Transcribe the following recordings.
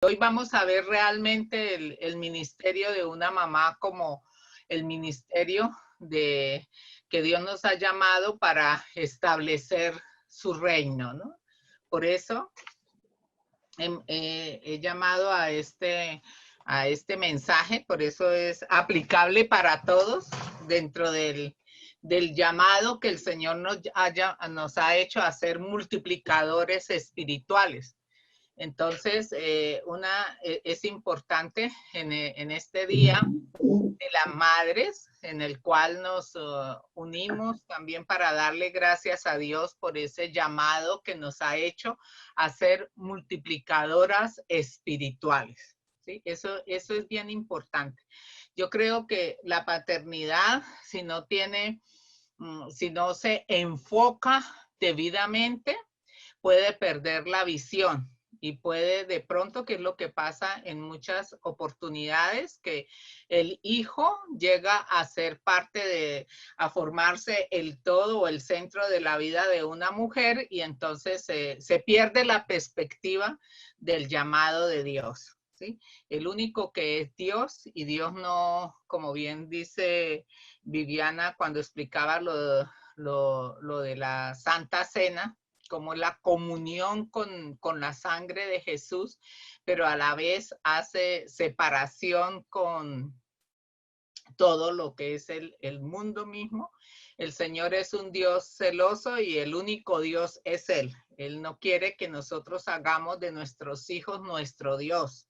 Hoy vamos a ver realmente el ministerio de una mamá como el ministerio que Dios nos ha llamado para establecer su reino, ¿no? Por eso he llamado a este mensaje, por eso es aplicable para todos dentro del llamado que el Señor nos ha hecho a ser multiplicadores espirituales. Entonces, es importante en este día de las madres, en el cual nos unimos también para darle gracias a Dios por ese llamado que nos ha hecho a ser multiplicadoras espirituales. ¿Sí? Eso es bien importante. Yo creo que la paternidad, si no se enfoca debidamente, puede perder la visión y puede de pronto, que es lo que pasa en muchas oportunidades, que el hijo llega a ser a formarse el todo o el centro de la vida de una mujer y entonces se pierde la perspectiva del llamado de Dios. ¿Sí? El único que es Dios, y Dios no, como bien dice Viviana cuando explicaba lo de la Santa Cena, como la comunión con la sangre de Jesús, pero a la vez hace separación con todo lo que es el mundo mismo. El Señor es un Dios celoso y el único Dios es Él. Él no quiere que nosotros hagamos de nuestros hijos nuestro Dios.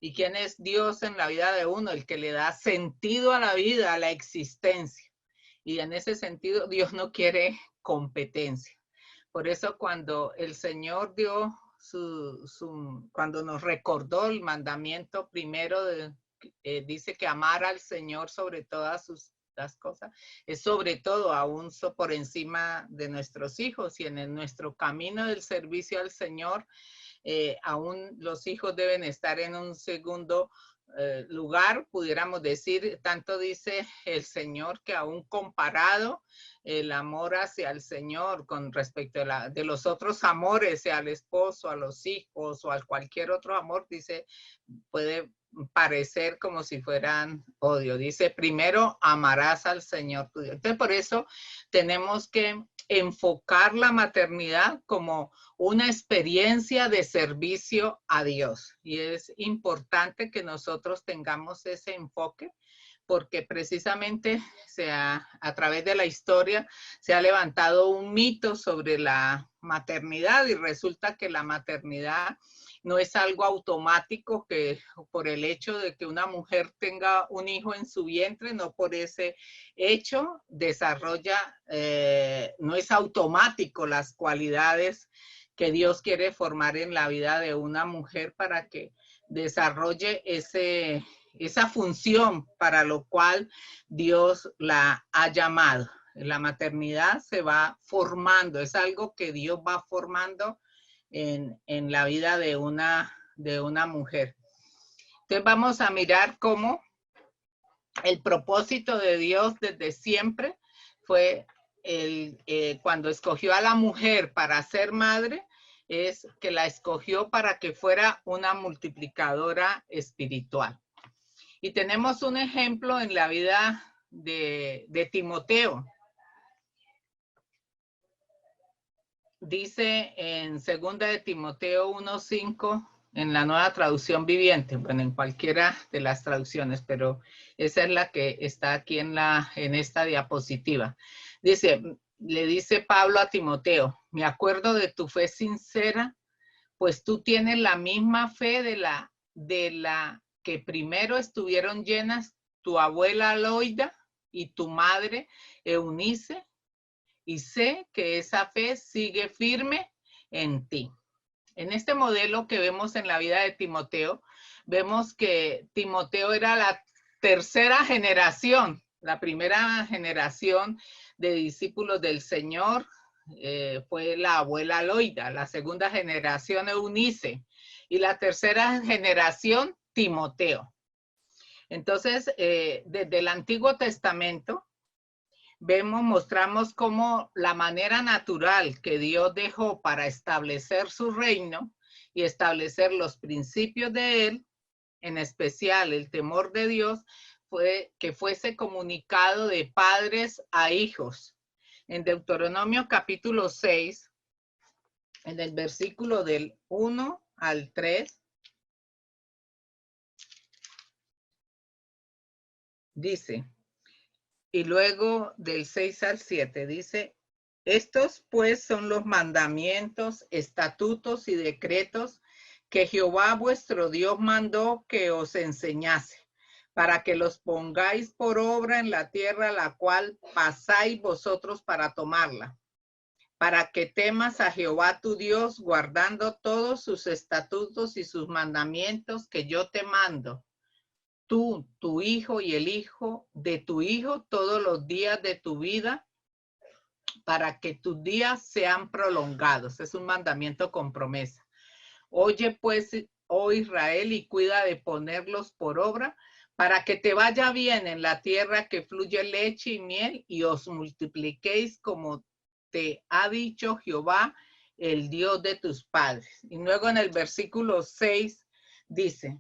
¿Y quién es Dios en la vida de uno? El que le da sentido a la vida, a la existencia. Y en ese sentido, Dios no quiere competencia. Por eso cuando el Señor dio cuando nos recordó el mandamiento primero, dice que amar al Señor sobre todas las cosas, es sobre todo aún por encima de nuestros hijos, y en nuestro camino del servicio al Señor, aún los hijos deben estar en un segundo lugar, pudiéramos decir. Tanto dice el Señor que aún comparado el amor hacia el Señor con respecto de los otros amores, sea al esposo, a los hijos o a cualquier otro amor, dice, puede parecer como si fueran odio. Dice, primero amarás al Señor tu Dios. Entonces, por eso tenemos que enfocar la maternidad como una experiencia de servicio a Dios. Y es importante que nosotros tengamos ese enfoque, porque precisamente a través de la historia se ha levantado un mito sobre la maternidad, y resulta que la maternidad no es algo automático, que por el hecho de que una mujer tenga un hijo en su vientre, no por ese hecho desarrolla, no es automático las cualidades que Dios quiere formar en la vida de una mujer para que desarrolle esa función para lo cual Dios la ha llamado. La maternidad se va formando, es algo que Dios va formando en la vida de una mujer. Entonces vamos a mirar cómo el propósito de Dios desde siempre fue cuando escogió a la mujer para ser madre, es que la escogió para que fuera una multiplicadora espiritual. Y tenemos un ejemplo en la vida de Timoteo. Dice en 2 de Timoteo 1:5, en la Nueva Traducción Viviente, bueno, en cualquiera de las traducciones, pero esa es la que está aquí en esta diapositiva. Dice, le dice Pablo a Timoteo, me acuerdo de tu fe sincera, pues tú tienes la misma fe de la que primero estuvieron llenas tu abuela Loida y tu madre Eunice, y sé que esa fe sigue firme en ti. En este modelo que vemos en la vida de Timoteo, vemos que Timoteo era la tercera generación. La primera generación de discípulos del Señor fue la abuela Loida, la segunda generación Eunice y la tercera generación Timoteo. Entonces, desde el Antiguo Testamento, mostramos cómo la manera natural que Dios dejó para establecer su reino y establecer los principios de él, en especial el temor de Dios, fue que fuese comunicado de padres a hijos. En Deuteronomio capítulo 6, en el versículo del 1 al 3, dice, y luego del 6 al 7, dice, estos pues son los mandamientos, estatutos y decretos que Jehová vuestro Dios mandó que os enseñase, para que los pongáis por obra en la tierra a la cual pasáis vosotros para tomarla, para que temas a Jehová tu Dios, guardando todos sus estatutos y sus mandamientos que yo te mando, tú, tu hijo y el hijo de tu hijo todos los días de tu vida, para que tus días sean prolongados. Es un mandamiento con promesa. Oye pues, oh Israel, y cuida de ponerlos por obra, para que te vaya bien en la tierra que fluye leche y miel, y os multipliquéis como te ha dicho Jehová, el Dios de tus padres. Y luego en el versículo 6 dice,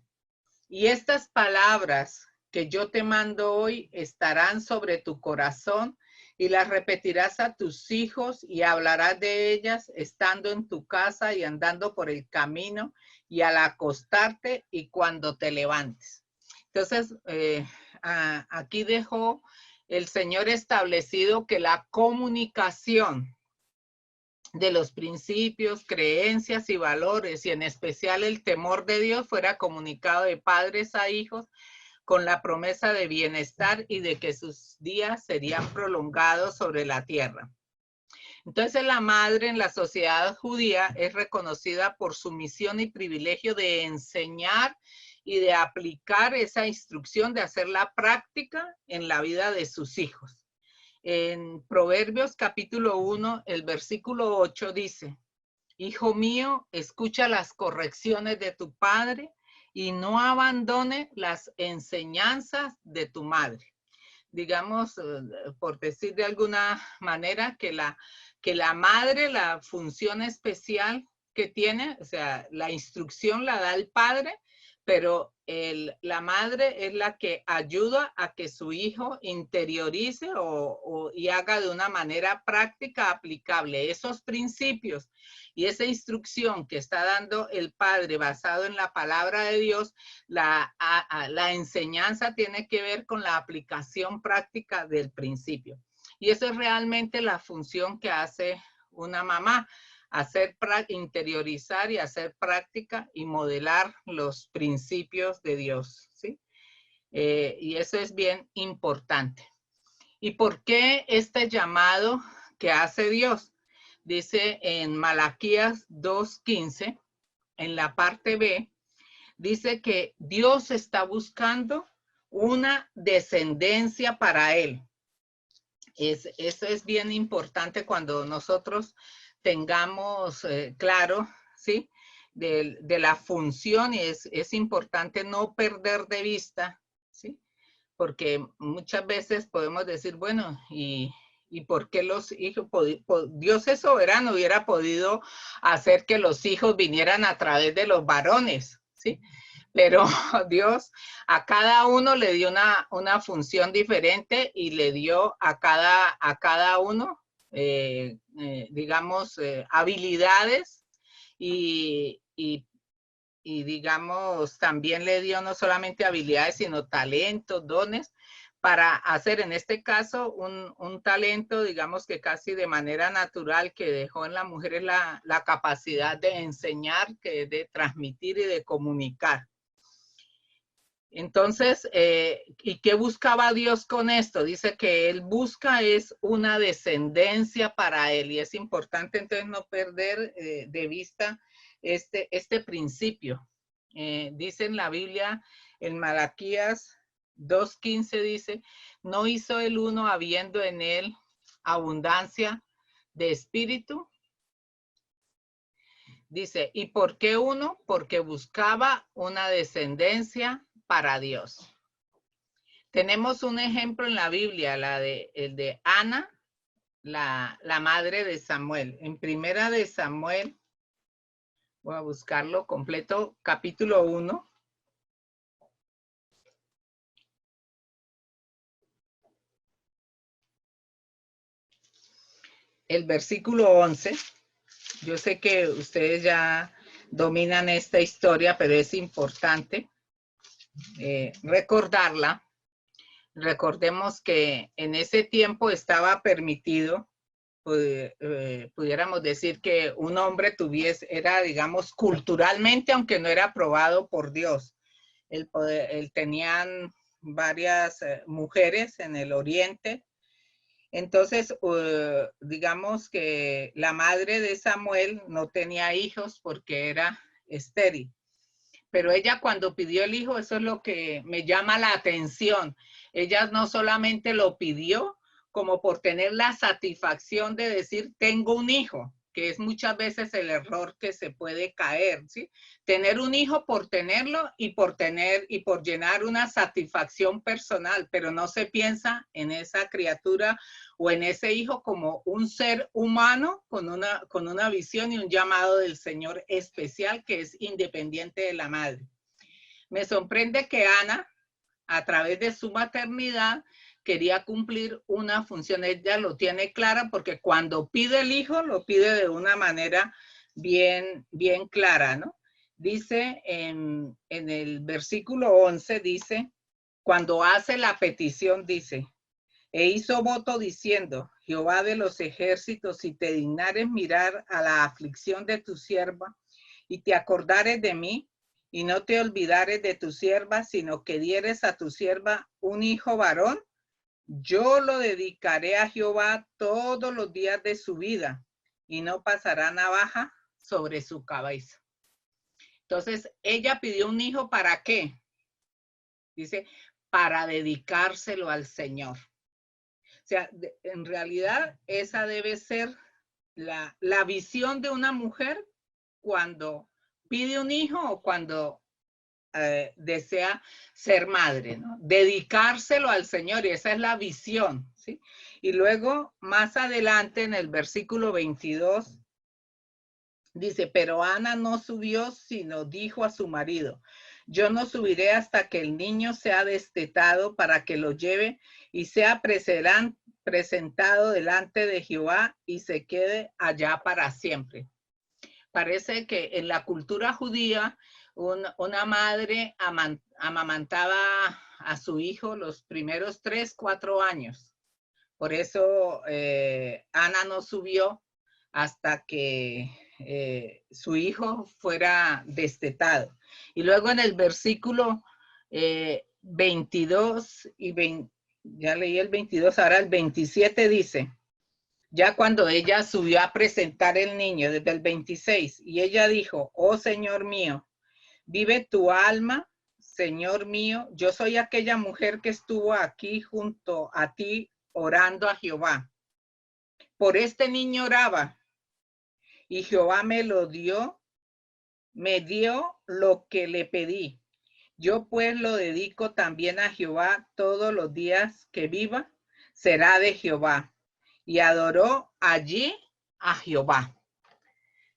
y estas palabras que yo te mando hoy estarán sobre tu corazón, y las repetirás a tus hijos y hablarás de ellas estando en tu casa y andando por el camino y al acostarte y cuando te levantes. Entonces, aquí dejó el Señor establecido que la comunicación de los principios, creencias y valores, y en especial el temor de Dios, fuera comunicado de padres a hijos, con la promesa de bienestar y de que sus días serían prolongados sobre la tierra. Entonces la madre en la sociedad judía es reconocida por su misión y privilegio de enseñar y de aplicar esa instrucción, de hacerla práctica en la vida de sus hijos. En Proverbios capítulo 1, el versículo 8 dice, hijo mío, escucha las correcciones de tu padre y no abandone las enseñanzas de tu madre. Digamos, por decir de alguna manera, que la madre, la función especial que tiene, o sea, la instrucción la da el padre, pero la madre es la que ayuda a que su hijo interiorice y haga de una manera práctica aplicable esos principios y esa instrucción que está dando el padre basado en la palabra de Dios. La enseñanza tiene que ver con la aplicación práctica del principio. Y eso es realmente la función que hace una mamá, interiorizar y hacer práctica y modelar los principios de Dios, ¿sí? Y eso es bien importante. ¿Y por qué este llamado que hace Dios? Dice en Malaquías 2:15, en la parte B, dice que Dios está buscando una descendencia para él. Eso es bien importante cuando nosotros tengamos claro, ¿sí? De la función, y es importante no perder de vista, ¿sí? Porque muchas veces podemos decir, bueno, ¿y por qué los hijos? Dios es soberano, hubiera podido hacer que los hijos vinieran a través de los varones, ¿sí? Pero Dios a cada uno le dio una función diferente y le dio a cada uno, digamos, habilidades y digamos, también le dio no solamente habilidades, sino talentos, dones, para hacer en este caso un talento, digamos que casi de manera natural que dejó en la mujer es la capacidad de enseñar, de transmitir y de comunicar. Entonces, ¿y qué buscaba Dios con esto? Dice que Él busca es una descendencia para Él, y es importante entonces no perder de vista este principio. Dice en la Biblia, en Malaquías 2:15 dice, ¿no hizo el uno habiendo en él abundancia de espíritu? Dice, ¿y por qué uno? Porque buscaba una descendencia para Dios. Tenemos un ejemplo en la Biblia, el de Ana, la madre de Samuel. En Primera de Samuel Voy a buscarlo completo, capítulo 1. El versículo 11. Yo sé que ustedes ya dominan esta historia, pero es importante recordarla. Recordemos que en ese tiempo estaba permitido, pudiéramos decir que un hombre era, digamos, culturalmente, aunque no era aprobado por Dios. Tenían varias mujeres en el oriente. Entonces, digamos que la madre de Samuel no tenía hijos porque era estéril. Pero ella cuando pidió el hijo, eso es lo que me llama la atención. Ella no solamente lo pidió como por tener la satisfacción de decir, tengo un hijo, que es muchas veces el error que se puede caer, ¿sí? Tener un hijo por tenerlo y por llenar una satisfacción personal, pero no se piensa en esa criatura o en ese hijo como un ser humano con una visión y un llamado del Señor especial que es independiente de la madre. Me sorprende que Ana, a través de su maternidad, quería cumplir una función. Ella lo tiene clara porque cuando pide el hijo, lo pide de una manera bien clara, ¿no? Dice en el versículo 11, dice, cuando hace la petición, dice, e hizo voto diciendo, Jehová de los ejércitos, si te dignares mirar a la aflicción de tu sierva y te acordares de mí y no te olvidares de tu sierva, sino que dieres a tu sierva un hijo varón, yo lo dedicaré a Jehová todos los días de su vida y no pasará navaja sobre su cabeza. Entonces, ella pidió un hijo ¿para qué? Dice, para dedicárselo al Señor. O sea, en realidad esa debe ser la visión de una mujer cuando pide un hijo o cuando desea ser madre, ¿no? Dedicárselo al Señor, y esa es la visión, ¿sí? Y luego, más adelante, en el versículo 22, dice, pero Ana no subió, sino dijo a su marido, yo no subiré hasta que el niño sea destetado para que lo lleve y sea presentado delante de Jehová y se quede allá para siempre. Parece que en la cultura judía una madre amamantaba a su hijo los primeros 3, 4 años. Por eso Ana no subió hasta que su hijo fuera destetado. Y luego en el versículo 22 y 20, ya leí el 22, ahora el 27 dice, ya cuando ella subió a presentar el niño desde el 26, y ella dijo, oh Señor mío, vive tu alma, Señor mío, yo soy aquella mujer que estuvo aquí junto a ti orando a Jehová. Por este niño oraba, y Jehová me lo dio, me dio lo que le pedí. Yo pues lo dedico también a Jehová todos los días que viva, será de Jehová. Y adoró allí a Jehová.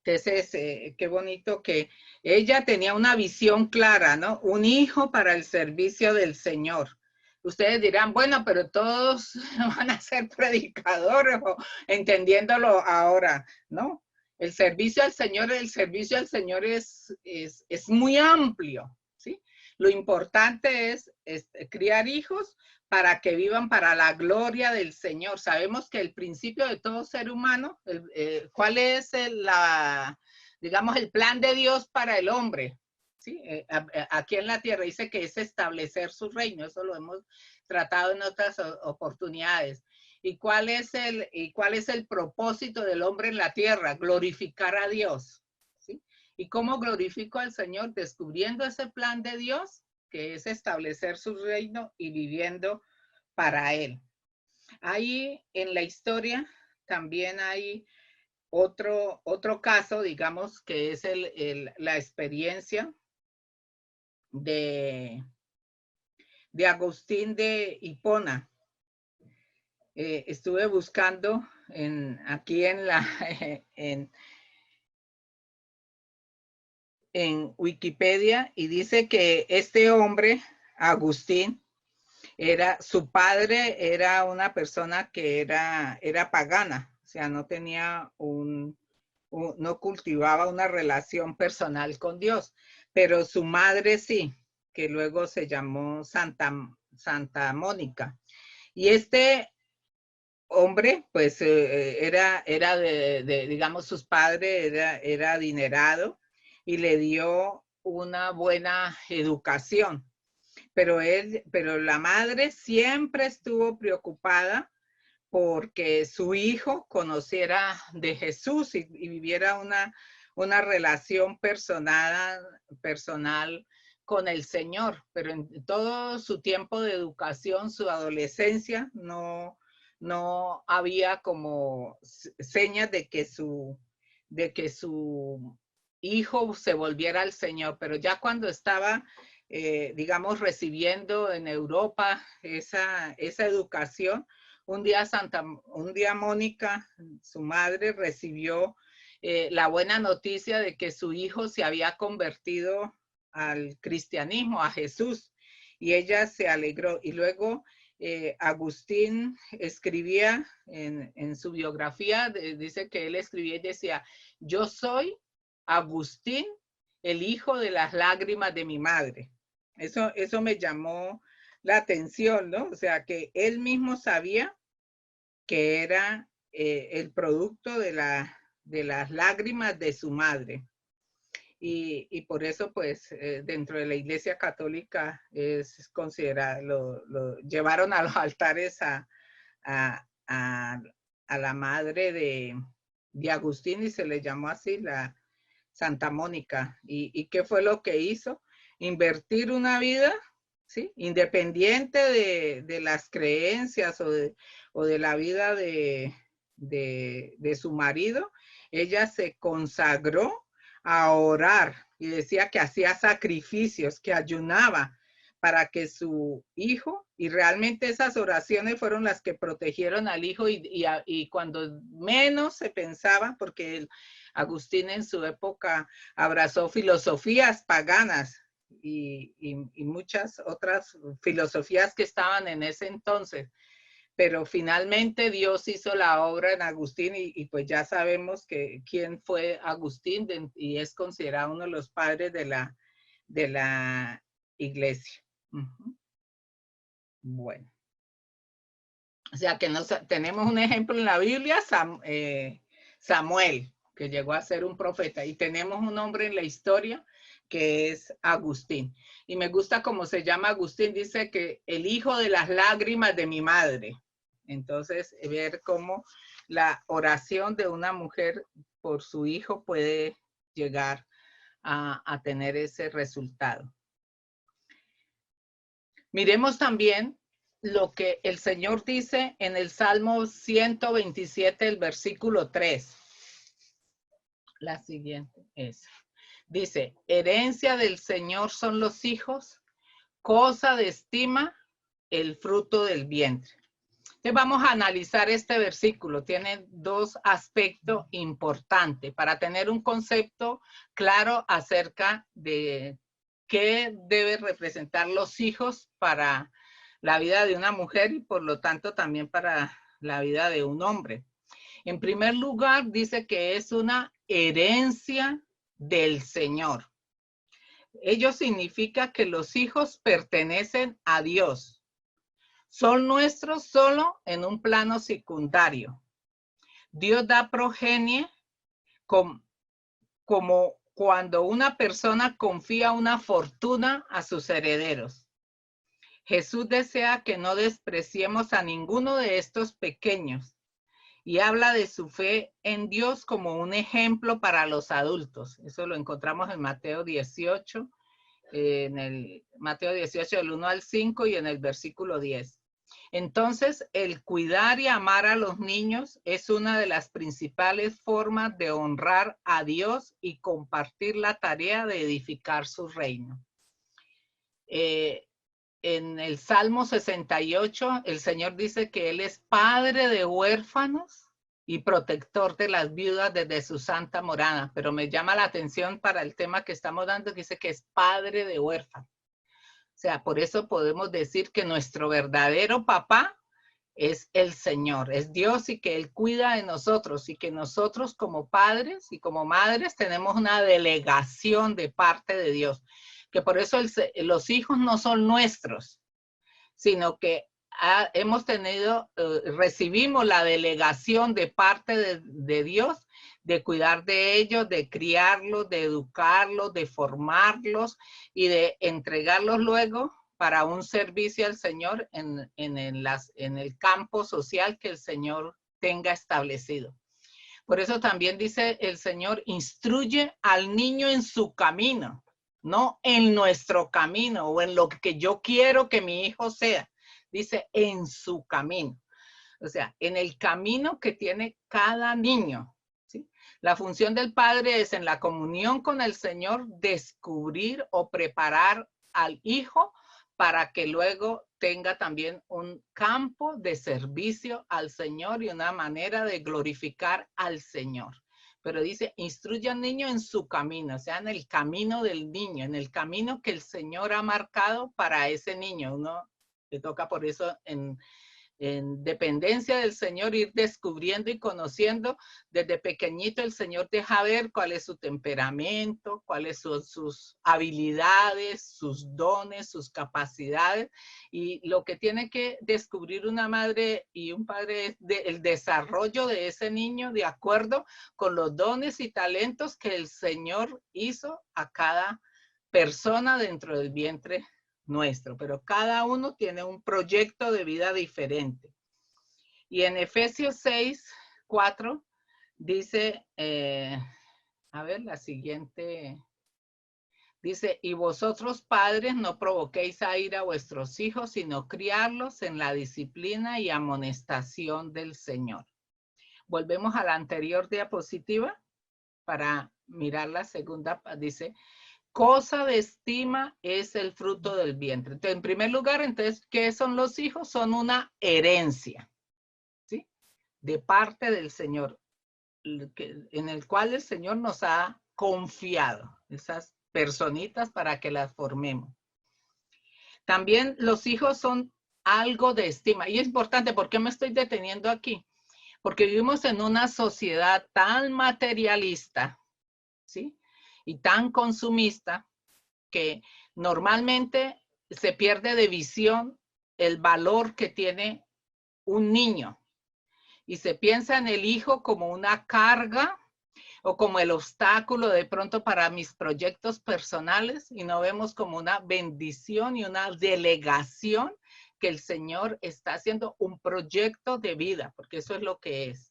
Entonces, qué bonito que ella tenía una visión clara, ¿no? Un hijo para el servicio del Señor. Ustedes dirán, bueno, pero todos van a ser predicadores o entendiéndolo ahora, ¿no? El servicio al Señor es muy amplio, ¿sí? Lo importante es criar hijos para que vivan para la gloria del Señor. Sabemos que el principio de todo ser humano, ¿cuál es digamos, el plan de Dios para el hombre? ¿Sí? Aquí en la tierra dice que es establecer su reino, eso lo hemos tratado en otras oportunidades. ¿Y cuál es el propósito del hombre en la tierra? Glorificar a Dios. ¿Sí? ¿Y cómo glorifico al Señor? Descubriendo ese plan de Dios, que es establecer su reino y viviendo para Él. Ahí en la historia también hay otro caso, digamos, que es la experiencia de Agustín de Hipona. Estuve buscando aquí en en Wikipedia y dice que este hombre, Agustín, su padre era una persona que era pagana, o sea, no tenía no cultivaba una relación personal con Dios, pero su madre sí, que luego se llamó Santa Mónica. Y este hombre, pues era digamos, sus padres era adinerado y le dio una buena educación. Pero la madre siempre estuvo preocupada porque su hijo conociera de Jesús y viviera una relación personal con el Señor. Pero en todo su tiempo de educación, su adolescencia, no había como señas de que su hijo se volviera al Señor. Pero ya cuando estaba, digamos, recibiendo en Europa esa educación, un día Mónica, su madre, recibió la buena noticia de que su hijo se había convertido al cristianismo, a Jesús, y ella se alegró. Y luego Agustín escribía en su biografía, dice que él escribía y decía, yo soy Agustín, el hijo de las lágrimas de mi madre. Eso me llamó la atención, ¿no? O sea, que él mismo sabía que era el producto de las lágrimas de su madre. Y por eso, pues, dentro de la Iglesia Católica es considerado, lo llevaron a los altares a la madre de Agustín y se le llamó así la Santa Mónica. ¿Y qué fue lo que hizo? Invertir una vida, ¿sí? Independiente de las creencias o de la vida de su marido. Ella se consagró a orar y decía que hacía sacrificios, que ayunaba para que su hijo, y realmente esas oraciones fueron las que protegieron al hijo y cuando menos se pensaba, porque Agustín en su época abrazó filosofías paganas y muchas otras filosofías que estaban en ese entonces, pero finalmente Dios hizo la obra en Agustín y pues ya sabemos quién fue Agustín y es considerado uno de los padres de la iglesia. Bueno. O sea que tenemos un ejemplo en la Biblia, Samuel, que llegó a ser un profeta, y tenemos un hombre en la historia que es Agustín. Y me gusta cómo se llama Agustín, dice que el hijo de las lágrimas de mi madre. Entonces, ver cómo la oración de una mujer por su hijo puede llegar a tener ese resultado. Miremos también lo que el Señor dice en el Salmo 127, el versículo 3. La siguiente es, dice, herencia del Señor son los hijos, cosa de estima el fruto del vientre. Entonces vamos a analizar este versículo. Tiene dos aspectos importantes para tener un concepto claro acerca de qué debe representar los hijos para la vida de una mujer y por lo tanto también para la vida de un hombre. En primer lugar, dice que es una herencia del Señor. Ello significa que los hijos pertenecen a Dios. Son nuestros solo en un plano secundario. Dios da progenie como cuando una persona confía una fortuna a sus herederos. Jesús desea que no despreciemos a ninguno de estos pequeños y habla de su fe en Dios como un ejemplo para los adultos. Eso lo encontramos en Mateo 18, Mateo 18 del 1 al 5 y en el versículo 10. Entonces, el cuidar y amar a los niños es una de las principales formas de honrar a Dios y compartir la tarea de edificar su reino. En el Salmo 68, el Señor dice que Él es padre de huérfanos y protector de las viudas desde su santa morada. Pero me llama la atención para el tema que estamos dando, que dice que es padre de huérfanos. O sea, por eso podemos decir que nuestro verdadero papá es el Señor, es Dios, y que Él cuida de nosotros, y que nosotros como padres y como madres tenemos una delegación de parte de Dios, que por eso los hijos no son nuestros, sino que recibimos la delegación de parte de Dios, de cuidar de ellos, de criarlos, de educarlos, de formarlos y de entregarlos luego para un servicio al Señor en el campo social que el Señor tenga establecido. Por eso también dice el Señor, instruye al niño en su camino, no en nuestro camino o en lo que yo quiero que mi hijo sea. Dice en su camino. O sea, en el camino que tiene cada niño. ¿Sí? La función del padre es en la comunión con el Señor descubrir o preparar al hijo para que luego tenga también un campo de servicio al Señor y una manera de glorificar al Señor. Pero dice, instruye al niño en su camino, o sea, en el camino del niño, en el camino que el Señor ha marcado para ese niño. Uno le toca por eso en dependencia del Señor ir descubriendo y conociendo. Desde pequeñito el Señor deja ver cuál es su temperamento, cuáles son sus habilidades, sus dones, sus capacidades, y lo que tiene que descubrir una madre y un padre es el desarrollo de ese niño de acuerdo con los dones y talentos que el Señor hizo a cada persona dentro del vientre nuestro, pero cada uno tiene un proyecto de vida diferente. Y en Efesios 6:4 dice, a ver, la siguiente, dice, y vosotros padres no provoquéis a ira a vuestros hijos, sino criarlos en la disciplina y amonestación del Señor. Volvemos a la anterior diapositiva para mirar la segunda, dice, cosa de estima es el fruto del vientre. Entonces, en primer lugar, entonces, ¿qué son los hijos? Son una herencia, ¿sí? De parte del Señor, en el cual el Señor nos ha confiado esas personitas para que las formemos. También los hijos son algo de estima. Y es importante, ¿por qué me estoy deteniendo aquí? Porque vivimos en una sociedad tan materialista, ¿sí? Y tan consumista, que normalmente se pierde de visión el valor que tiene un niño y se piensa en el hijo como una carga o como el obstáculo de pronto para mis proyectos personales, y no vemos como una bendición y una delegación que el Señor está haciendo un proyecto de vida, porque eso es lo que es.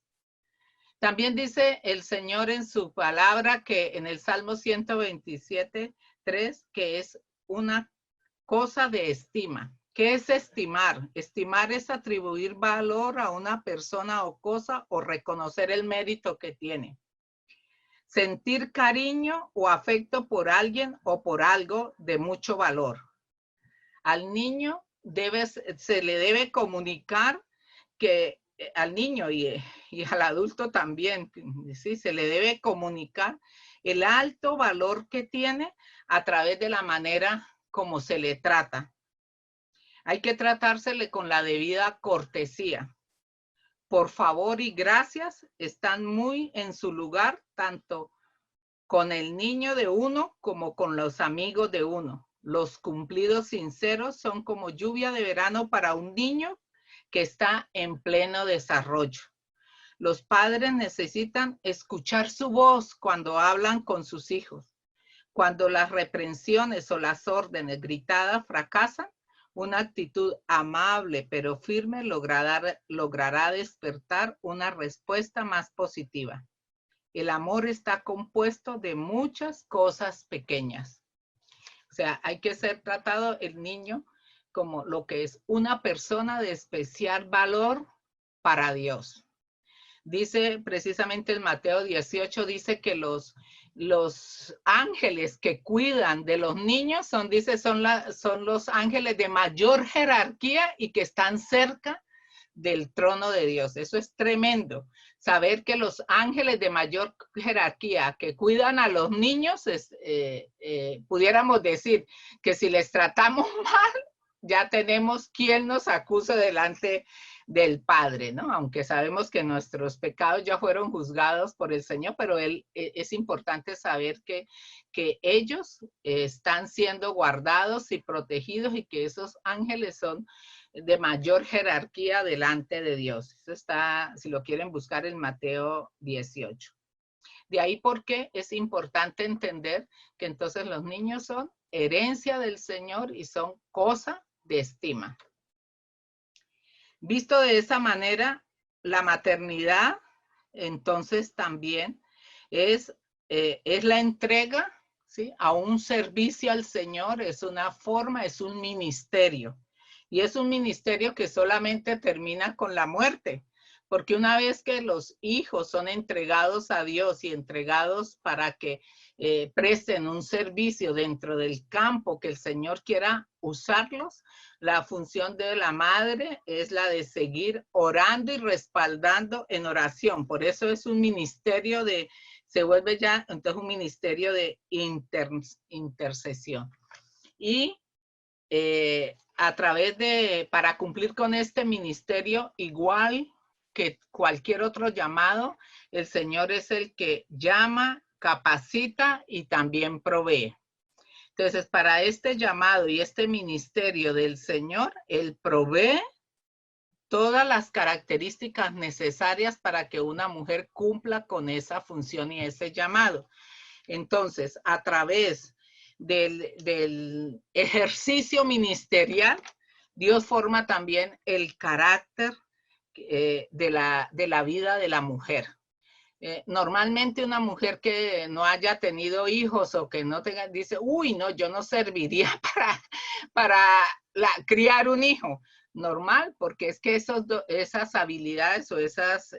También dice el Señor en su palabra que en el Salmo 127:3, que es una cosa de estima. ¿Qué es estimar? Estimar es atribuir valor a una persona o cosa o reconocer el mérito que tiene. Sentir cariño o afecto por alguien o por algo de mucho valor. Al niño se le debe comunicar que al niño y al adulto también, ¿sí? Se le debe comunicar el alto valor que tiene a través de la manera como se le trata. Hay que tratársele con la debida cortesía. Por favor y gracias están muy en su lugar, tanto con el niño de uno como con los amigos de uno. Los cumplidos sinceros son como lluvia de verano para un niño que está en pleno desarrollo. Los padres necesitan escuchar su voz cuando hablan con sus hijos. Cuando las reprensiones o las órdenes gritadas fracasan, una actitud amable pero firme logrará despertar una respuesta más positiva. El amor está compuesto de muchas cosas pequeñas. O sea, hay que ser tratado el niño como lo que es una persona de especial valor para Dios. Dice precisamente en Mateo 18, dice que los ángeles que cuidan de los niños son los ángeles de mayor jerarquía y que están cerca del trono de Dios. Eso es tremendo. Saber que los ángeles de mayor jerarquía que cuidan a los niños, pudiéramos decir que si les tratamos mal, ya tenemos quien nos acuse delante del Padre, ¿no? Aunque sabemos que nuestros pecados ya fueron juzgados por el Señor, pero es importante saber que ellos están siendo guardados y protegidos y que esos ángeles son de mayor jerarquía delante de Dios. Eso está, si lo quieren buscar, en Mateo 18. De ahí porque es importante entender que entonces los niños son herencia del Señor y son cosa de estima. Visto de esa manera, la maternidad entonces también es la entrega, ¿sí?, a un servicio al Señor, es una forma, es un ministerio. Y es un ministerio que solamente termina con la muerte, porque una vez que los hijos son entregados a Dios y entregados para que presten un servicio dentro del campo que el Señor quiera usarlos, la función de la madre es la de seguir orando y respaldando en oración. Por eso es un ministerio se vuelve ya entonces un ministerio de intercesión. Y a través para cumplir con este ministerio, igual que cualquier otro llamado, el Señor es el que llama, capacita y también provee. Entonces, para este llamado y este ministerio del Señor, Él provee todas las características necesarias para que una mujer cumpla con esa función y ese llamado. Entonces, a través del ejercicio ministerial, Dios forma también el carácter de la vida de la mujer. Normalmente una mujer que no haya tenido hijos o que no tenga, dice, uy, no, yo no serviría para criar un hijo. Normal, porque es que esas habilidades o esas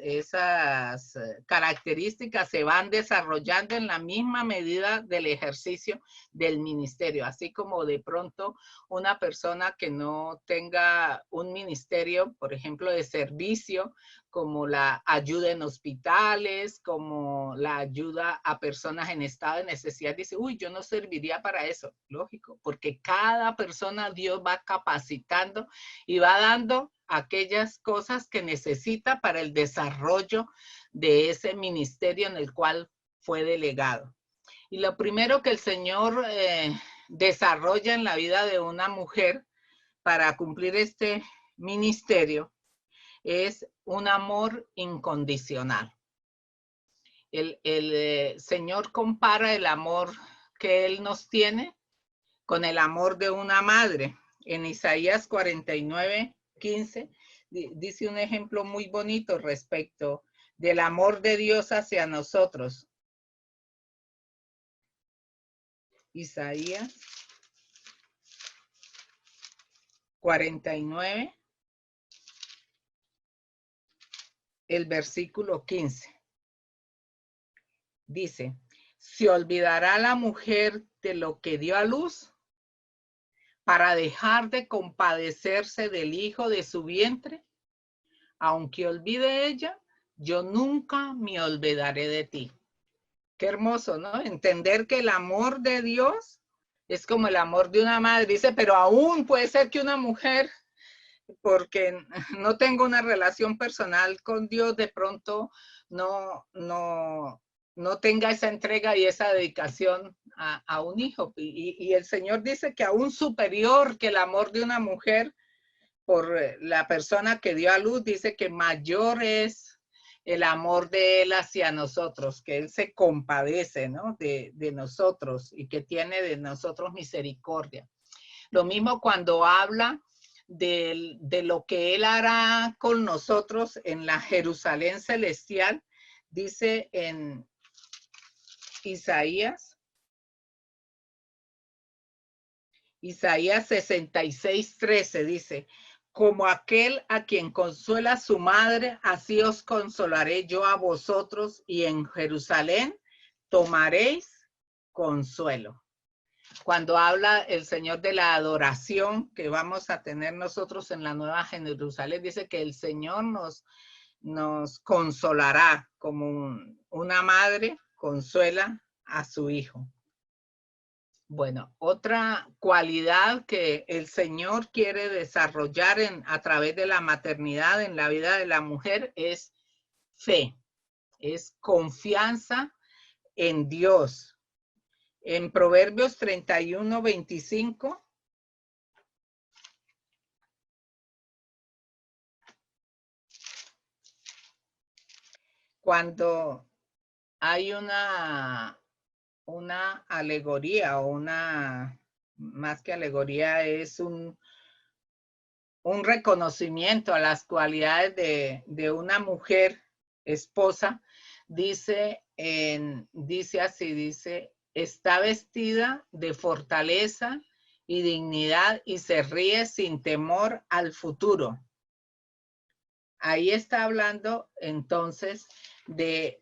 características se van desarrollando en la misma medida del ejercicio del ministerio, así como de pronto una persona que no tenga un ministerio, por ejemplo, de servicio, como la ayuda en hospitales, como la ayuda a personas en estado de necesidad, dice, uy, yo no serviría para eso. Lógico, porque cada persona Dios va capacitando y va dando aquellas cosas que necesita para el desarrollo de ese ministerio en el cual fue delegado. Y lo primero que el Señor desarrolla en la vida de una mujer para cumplir este ministerio es un amor incondicional. El Señor compara el amor que Él nos tiene con el amor de una madre. En Isaías 49:15 dice un ejemplo muy bonito respecto del amor de Dios hacia nosotros. Isaías 49, el versículo 15. Dice, ¿se olvidará la mujer de lo que dio a luz para dejar de compadecerse del hijo de su vientre? Aunque olvide ella, yo nunca me olvidaré de ti. Qué hermoso, ¿no? Entender que el amor de Dios es como el amor de una madre. Dice, pero aún puede ser que una mujer, porque no tengo una relación personal con Dios, de pronto no tenga esa entrega y esa dedicación a un hijo. Y el Señor dice que aún superior que el amor de una mujer por la persona que dio a luz, dice que mayor es el amor de Él hacia nosotros, que Él se compadece, ¿no?, de nosotros y que tiene de nosotros misericordia. Lo mismo cuando habla de lo que Él hará con nosotros en la Jerusalén celestial, dice en Isaías 66:13, dice, como aquel a quien consuela su madre, así os consolaré yo a vosotros, y en Jerusalén tomaréis consuelo. Cuando habla el Señor de la adoración que vamos a tener nosotros en la Nueva Jerusalén, dice que el Señor nos consolará como una madre consuela a su hijo. Bueno, otra cualidad que el Señor quiere desarrollar a través de la maternidad en la vida de la mujer es fe, es confianza en Dios. En Proverbios 31, 25, cuando hay una alegoría o más que alegoría, es un reconocimiento a las cualidades de una mujer esposa, dice así, está vestida de fortaleza y dignidad y se ríe sin temor al futuro. Ahí está hablando entonces de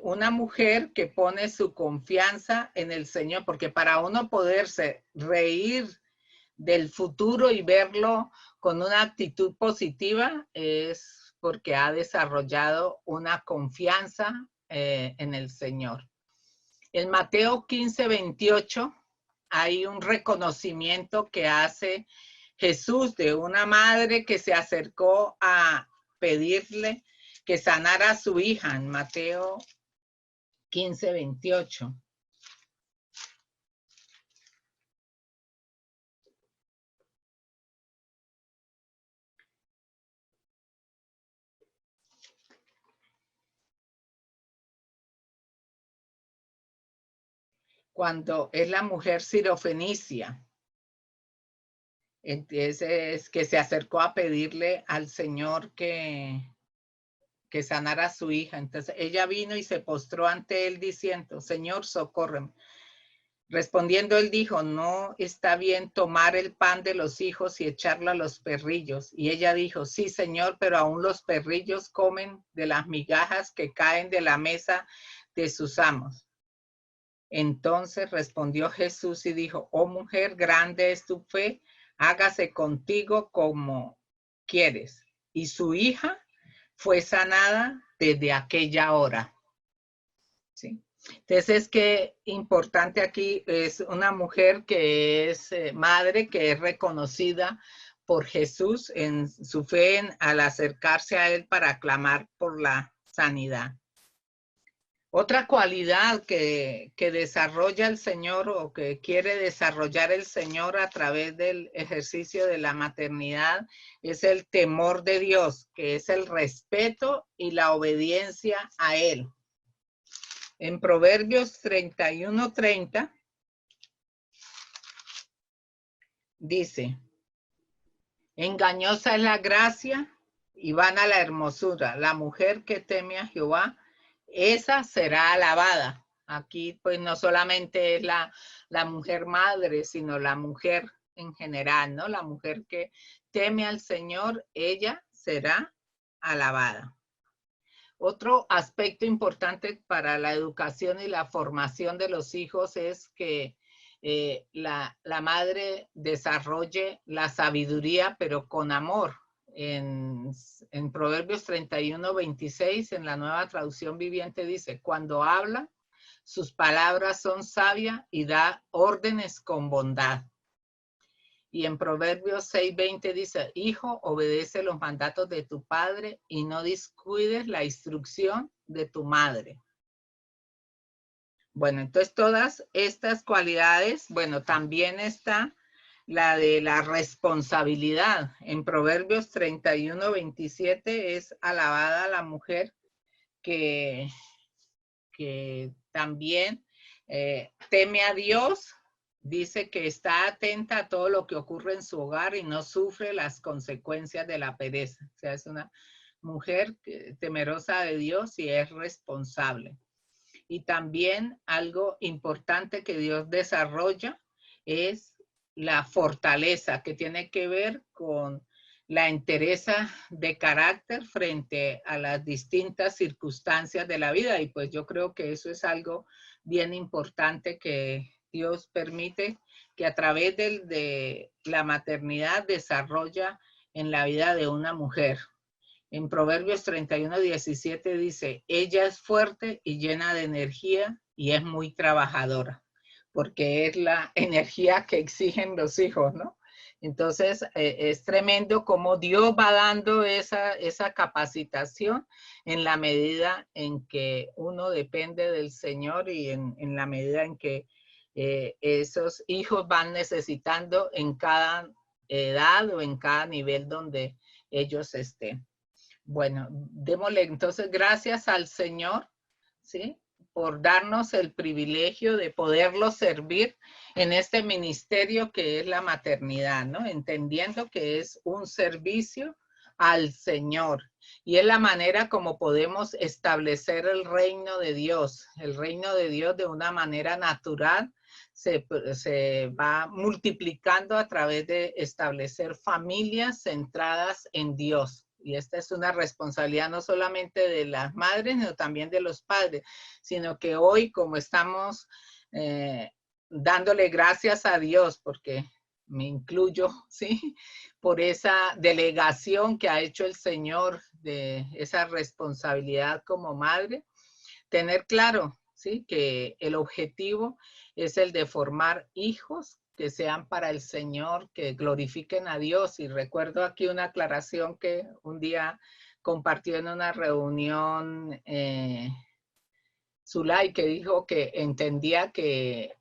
una mujer que pone su confianza en el Señor, porque para uno poderse reír del futuro y verlo con una actitud positiva es porque ha desarrollado una confianza en el Señor. En Mateo 15, 28 hay un reconocimiento que hace Jesús de una madre que se acercó a pedirle que sanara a su hija en Mateo 15, 28. Cuando es la mujer sirofenicia, entonces que se acercó a pedirle al Señor que sanara a su hija. Entonces ella vino y se postró ante él diciendo, Señor, socórreme. Respondiendo él dijo, no está bien tomar el pan de los hijos y echarlo a los perrillos. Y ella dijo, sí, Señor, pero aún los perrillos comen de las migajas que caen de la mesa de sus amos. Entonces respondió Jesús y dijo, oh mujer, grande es tu fe, hágase contigo como quieres. Y su hija fue sanada desde aquella hora. ¿Sí? Entonces es que importante aquí es una mujer que es madre, que es reconocida por Jesús en su fe al acercarse a él para clamar por la sanidad. Otra cualidad que desarrolla el Señor o que quiere desarrollar el Señor a través del ejercicio de la maternidad es el temor de Dios, que es el respeto y la obediencia a Él. En Proverbios 31:30 dice, engañosa es la gracia y vana la hermosura. La mujer que teme a Jehová, esa será alabada. Aquí pues no solamente es la mujer madre, sino la mujer en general, ¿no? La mujer que teme al Señor, ella será alabada. Otro aspecto importante para la educación y la formación de los hijos es que la madre desarrolle la sabiduría, pero con amor. En Proverbios 31, 26, en la Nueva Traducción Viviente dice, cuando habla, sus palabras son sabias y da órdenes con bondad. Y en Proverbios 6:20 dice, hijo, obedece los mandatos de tu padre y no descuides la instrucción de tu madre. Bueno, entonces todas estas cualidades, bueno, también está la de la responsabilidad. En Proverbios 31:27 es alabada la mujer que también teme a Dios. Dice que está atenta a todo lo que ocurre en su hogar y no sufre las consecuencias de la pereza. O sea, es una mujer temerosa de Dios y es responsable. Y también algo importante que Dios desarrolla es la fortaleza, que tiene que ver con la entereza de carácter frente a las distintas circunstancias de la vida. Y pues yo creo que eso es algo bien importante que Dios permite que a través de la maternidad desarrolla en la vida de una mujer. En Proverbios 31:17 dice, ella es fuerte y llena de energía y es muy trabajadora, porque es la energía que exigen los hijos, ¿no? Entonces, es tremendo cómo Dios va dando esa capacitación en la medida en que uno depende del Señor y en la medida en que esos hijos van necesitando en cada edad o en cada nivel donde ellos estén. Bueno, démosle entonces gracias al Señor, ¿sí? Por darnos el privilegio de poderlo servir en este ministerio que es la maternidad, ¿no? Entendiendo que es un servicio al Señor y es la manera como podemos establecer el reino de Dios de una manera natural. Se va multiplicando a través de establecer familias centradas en Dios. Y esta es una responsabilidad no solamente de las madres, sino también de los padres, sino que hoy, como estamos dándole gracias a Dios, porque me incluyo, ¿sí? Por esa delegación que ha hecho el Señor de esa responsabilidad como madre, tener claro, ¿sí? Que el objetivo es el de formar hijos que sean para el Señor, que glorifiquen a Dios. Y recuerdo aquí una aclaración que un día compartió en una reunión Zulay, que dijo que entendía que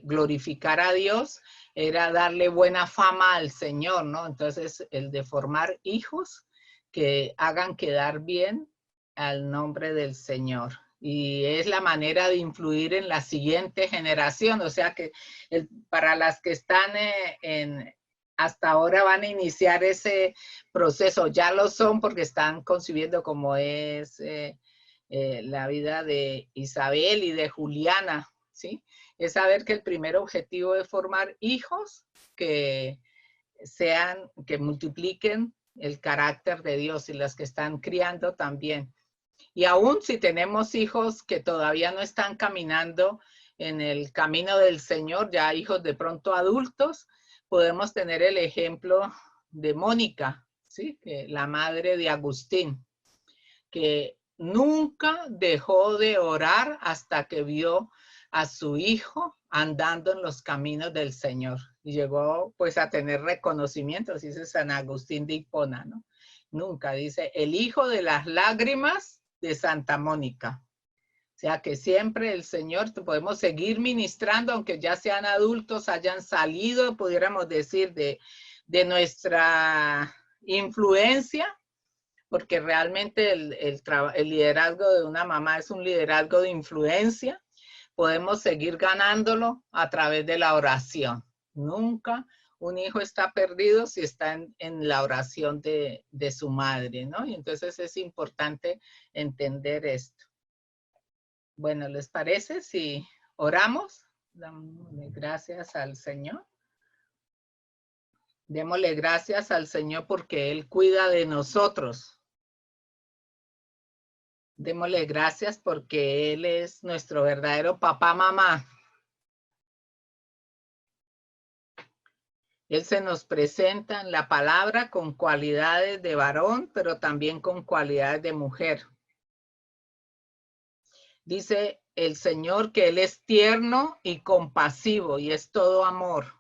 glorificar a Dios era darle buena fama al Señor, ¿no? Entonces, el de formar hijos que hagan quedar bien al nombre del Señor. Y es la manera de influir en la siguiente generación, o sea que para las que están hasta ahora van a iniciar ese proceso, ya lo son porque están concibiendo como es la vida de Isabel y de Juliana, ¿sí? Es saber que el primer objetivo es formar hijos que multipliquen el carácter de Dios y las que están criando también. Y aún si tenemos hijos que todavía no están caminando en el camino del Señor, ya hijos de pronto adultos, podemos tener el ejemplo de Mónica, ¿sí? La madre de Agustín, que nunca dejó de orar hasta que vio a su hijo andando en los caminos del Señor. Y llegó pues a tener reconocimiento, dice San Agustín de Hipona, ¿no? Nunca, dice, el hijo de las lágrimas de Santa Mónica. O sea que siempre el Señor, podemos seguir ministrando, aunque ya sean adultos, hayan salido, pudiéramos decir, de nuestra influencia, porque realmente el liderazgo de una mamá es un liderazgo de influencia. Podemos seguir ganándolo a través de la oración. Nunca un hijo está perdido si está en la oración de su madre, ¿no? Y entonces es importante entender esto. Bueno, ¿les parece si oramos? Démosle gracias al Señor. Démosle gracias al Señor porque Él cuida de nosotros. Démosle gracias porque Él es nuestro verdadero papá, mamá. Él se nos presenta en la palabra con cualidades de varón, pero también con cualidades de mujer. Dice el Señor que Él es tierno y compasivo y es todo amor.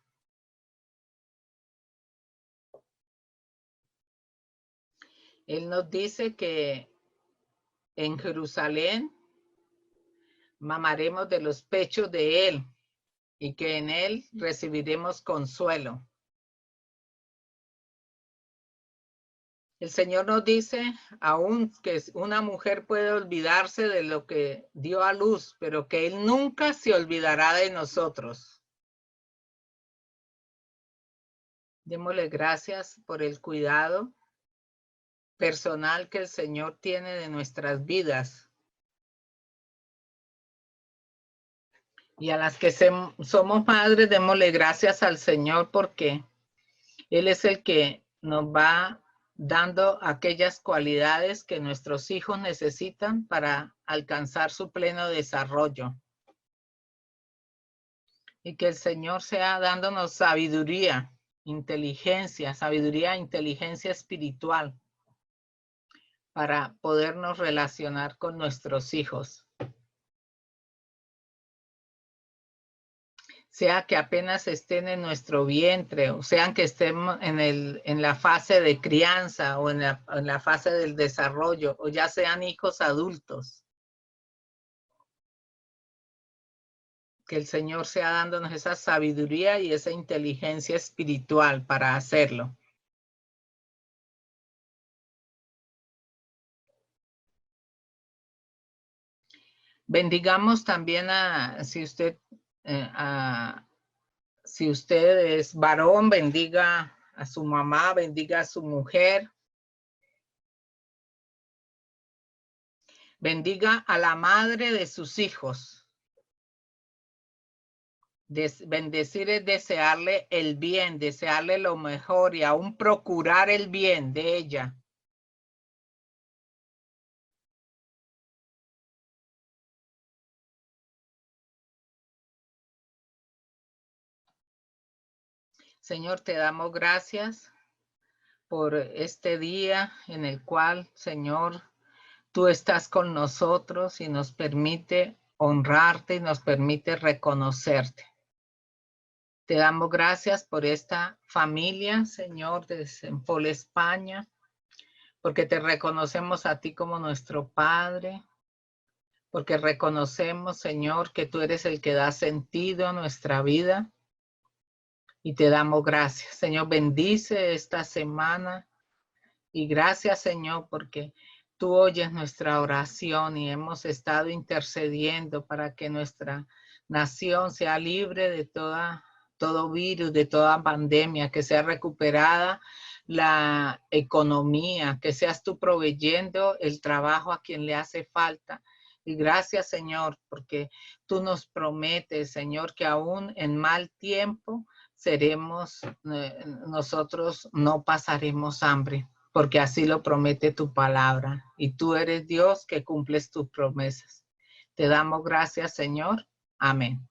Él nos dice que en Jerusalén mamaremos de los pechos de Él y que en Él recibiremos consuelo. El Señor nos dice aún que una mujer puede olvidarse de lo que dio a luz, pero que Él nunca se olvidará de nosotros. Démosle gracias por el cuidado personal que el Señor tiene de nuestras vidas. Y a las que somos madres, démosle gracias al Señor porque Él es el que nos va dando aquellas cualidades que nuestros hijos necesitan para alcanzar su pleno desarrollo. Y que el Señor sea dándonos sabiduría, inteligencia espiritual para podernos relacionar con nuestros hijos. Sea que apenas estén en nuestro vientre, o sean que estemos en la fase de crianza o en la fase del desarrollo, o ya sean hijos adultos. Que el Señor sea dándonos esa sabiduría y esa inteligencia espiritual para hacerlo. Bendigamos también si usted es varón, bendiga a su mamá, bendiga a su mujer. Bendiga a la madre de sus hijos. Bendecir es desearle el bien, desearle lo mejor y aún procurar el bien de ella. Señor, te damos gracias por este día en el cual, Señor, tú estás con nosotros y nos permite honrarte y nos permite reconocerte. Te damos gracias por esta familia, Señor, de Sempol, España, porque te reconocemos a ti como nuestro Padre, porque reconocemos, Señor, que tú eres el que da sentido a nuestra vida y te damos gracias. Señor, bendice esta semana y gracias, Señor, porque tú oyes nuestra oración y hemos estado intercediendo para que nuestra nación sea libre de todo virus, de toda pandemia, que sea recuperada la economía, que seas tú proveyendo el trabajo a quien le hace falta. Y gracias, Señor, porque tú nos prometes, Señor, que aún en mal tiempo nosotros no pasaremos hambre, porque así lo promete tu palabra. Y tú eres Dios que cumples tus promesas. Te damos gracias, Señor. Amén.